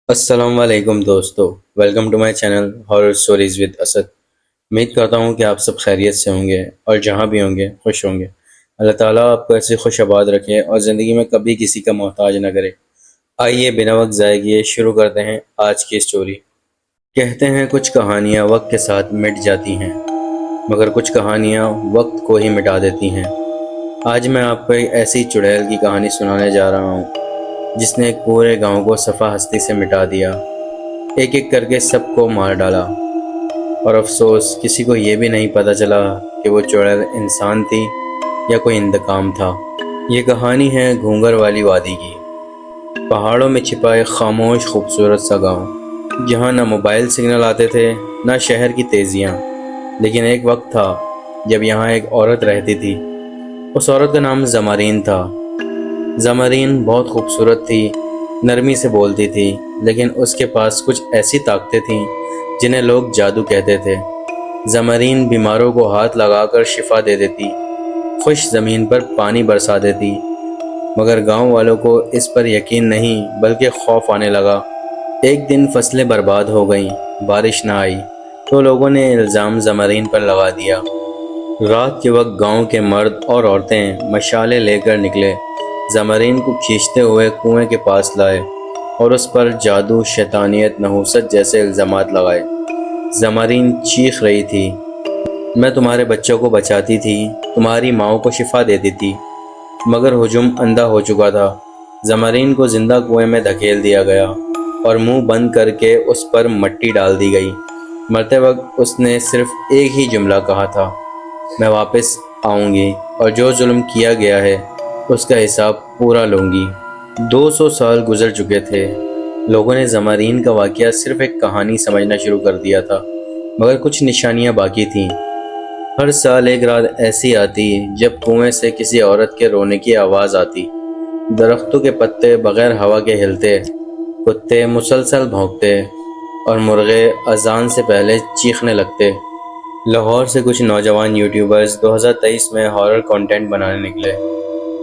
السلام علیکم دوستو، welcome to my channel horror stories with Asad. امید کرتا ہوں کہ آپ سب خیریت سے ہوں گے اور جہاں بھی ہوں گے خوش ہوں گے۔ اللہ تعالیٰ آپ کو ایسے خوش آباد رکھے اور زندگی میں کبھی کسی کا محتاج نہ کرے۔ آئیے بنا وقت ضائع کیے شروع کرتے ہیں آج کی اسٹوری۔ کہتے ہیں کچھ کہانیاں وقت کے ساتھ مٹ جاتی ہیں، مگر کچھ کہانیاں وقت کو ہی مٹا دیتی ہیں۔ آج میں آپ کو ایک ایسی چڑیل کی کہانی سنانے جا رہا ہوں جس نے ایک پورے گاؤں کو صفحہ ہستی سے مٹا دیا، ایک ایک کر کے سب کو مار ڈالا، اور افسوس کسی کو یہ بھی نہیں پتہ چلا کہ وہ چڑیل انسان تھی یا کوئی انتقام تھا۔ یہ کہانی ہے گھونگر والی وادی کی۔ پہاڑوں میں چھپا ایک خاموش خوبصورت سا گاؤں، جہاں نہ موبائل سگنل آتے تھے نہ شہر کی تیزیاں، لیکن ایک وقت تھا جب یہاں ایک عورت رہتی تھی۔ اس عورت کا نام زمرین تھا۔ زمرین بہت خوبصورت تھی، نرمی سے بولتی تھی، لیکن اس کے پاس کچھ ایسی طاقتیں تھیں جنہیں لوگ جادو کہتے تھے۔ زمرین بیماروں کو ہاتھ لگا کر شفا دے دیتی، خشک زمین پر پانی برسا دیتی، مگر گاؤں والوں کو اس پر یقین نہیں بلکہ خوف آنے لگا۔ ایک دن فصلیں برباد ہو گئیں، بارش نہ آئی تو لوگوں نے الزام زمرین پر لگا دیا۔ رات کے وقت گاؤں کے مرد اور عورتیں مشالیں لے کر نکلے، زمرین کو کھینچتے ہوئے کنویں کے پاس لائے اور اس پر جادو، شیطانیت، نحوست جیسے الزامات لگائے۔ زمرین چیخ رہی تھی، میں تمہارے بچوں کو بچاتی تھی، تمہاری ماؤں کو شفا دیتی تھی، مگر ہجوم اندھا ہو چکا تھا۔ زمرین کو زندہ کنویں میں دھکیل دیا گیا اور منہ بند کر کے اس پر مٹی ڈال دی گئی۔ مرتے وقت اس نے صرف ایک ہی جملہ کہا تھا، میں واپس آؤں گی اور جو ظلم کیا گیا ہے اس کا حساب پورا لوں گی۔ 200 سال گزر چکے تھے۔ لوگوں نے زمرین کا واقعہ صرف ایک کہانی سمجھنا شروع کر دیا تھا، مگر کچھ نشانیاں باقی تھیں۔ ہر سال ایک رات ایسی آتی جب کنویں سے کسی عورت کے رونے کی آواز آتی، درختوں کے پتے بغیر ہوا کے ہلتے، کتے مسلسل بھونکتے اور مرغے اذان سے پہلے چیخنے لگتے۔ لاہور سے کچھ نوجوان یوٹیوبرز 2023 میں ہارر کنٹینٹ بنانے نکلے۔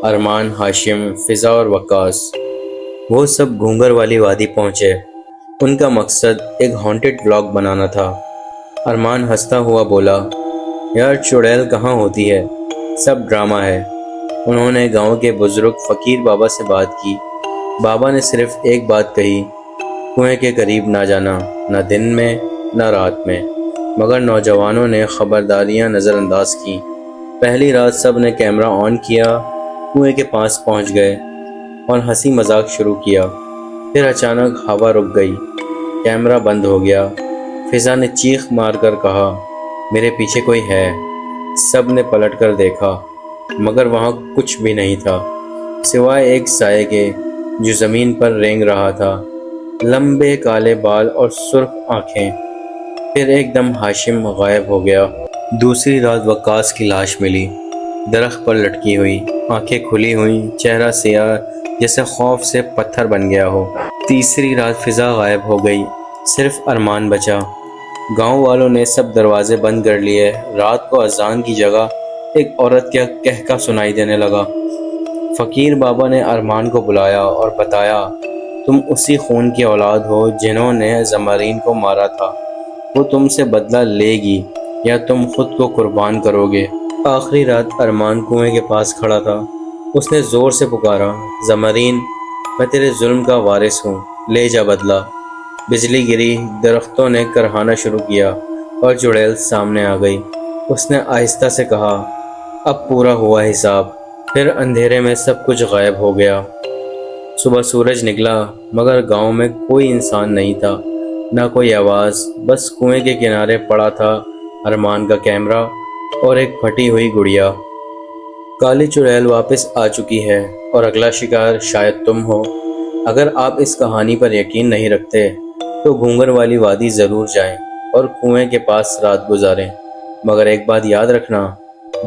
ارمان، ہاشم، فضا اور وقاص، وہ سب گھونگر والی وادی پہنچے۔ ان کا مقصد ایک ہانٹڈ ولاگ بنانا تھا۔ ارمان ہنستا ہوا بولا، یار چڑیل کہاں ہوتی ہے، سب ڈرامہ ہے۔ انہوں نے گاؤں کے بزرگ فقیر بابا سے بات کی۔ بابا نے صرف ایک بات کہی، کنویں کے قریب نہ جانا، نہ دن میں نہ رات میں، مگر نوجوانوں نے خبرداریاں نظر انداز کیں۔ پہلی رات سب نے کیمرہ آن کیا، کنویں کے پاس پہنچ گئے اور ہنسی مذاق شروع کیا۔ پھر اچانک ہوا رک گئی، کیمرہ بند ہو گیا۔ فضا نے چیخ مار کر کہا، میرے پیچھے کوئی ہے۔ سب نے پلٹ کر دیکھا، مگر وہاں کچھ بھی نہیں تھا سوائے ایک سائے کے جو زمین پر رینگ رہا تھا، لمبے کالے بال اور سرخ آنکھیں۔ پھر ایک دم ہاشم غائب ہو گیا۔ دوسری رات وقاص کی لاش ملی، درخت پر لٹکی ہوئی، آنکھیں کھلی ہوئیں، چہرہ سیاہ جیسے خوف سے پتھر بن گیا ہو۔ تیسری رات فضا غائب ہو گئی، صرف ارمان بچا۔ گاؤں والوں نے سب دروازے بند کر لیے۔ رات کو اذان کی جگہ ایک عورت کا قہقہ سنائی دینے لگا۔ فقیر بابا نے ارمان کو بلایا اور بتایا، تم اسی خون کی اولاد ہو جنہوں نے زمرین کو مارا تھا، وہ تم سے بدلہ لے گی یا تم خود کو قربان کرو گے۔ آخری رات ارمان کنویں کے پاس کھڑا تھا۔ اس نے زور سے پکارا، زمرین، میں تیرے ظلم کا وارث ہوں، لے جا بدلہ۔ بجلی گری، درختوں نے کرہانا شروع کیا اور چڑیل سامنے آ گئی۔ اس نے آہستہ سے کہا، اب پورا ہوا حساب۔ پھر اندھیرے میں سب کچھ غائب ہو گیا۔ صبح سورج نکلا، مگر گاؤں میں کوئی انسان نہیں تھا، نہ کوئی آواز، بس کنویں کے کنارے پڑا تھا ارمان کا کیمرہ اور ایک پھٹی ہوئی گڑیا۔ کالی چڑیل واپس آ چکی ہے اور اگلا شکار شاید تم ہو۔ اگر آپ اس کہانی پر یقین نہیں رکھتے تو گھونگر والی وادی ضرور جائیں اور کنویں کے پاس رات گزاریں، مگر ایک بات یاد رکھنا،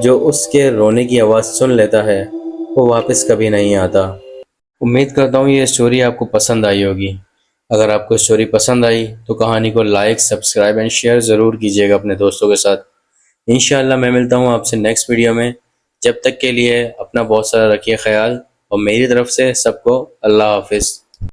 جو اس کے رونے کی آواز سن لیتا ہے وہ واپس کبھی نہیں آتا۔ امید کرتا ہوں یہ سٹوری آپ کو پسند آئی ہوگی۔ اگر آپ کو سٹوری پسند آئی تو کہانی کو لائک، سبسکرائب اینڈ شیئر ضرور کیجیے گا اپنے دوستوں کے ساتھ۔ انشاءاللہ میں ملتا ہوں آپ سے نیکسٹ ویڈیو میں۔ جب تک کے لیے اپنا بہت سارا رکھیے خیال، اور میری طرف سے سب کو اللہ حافظ۔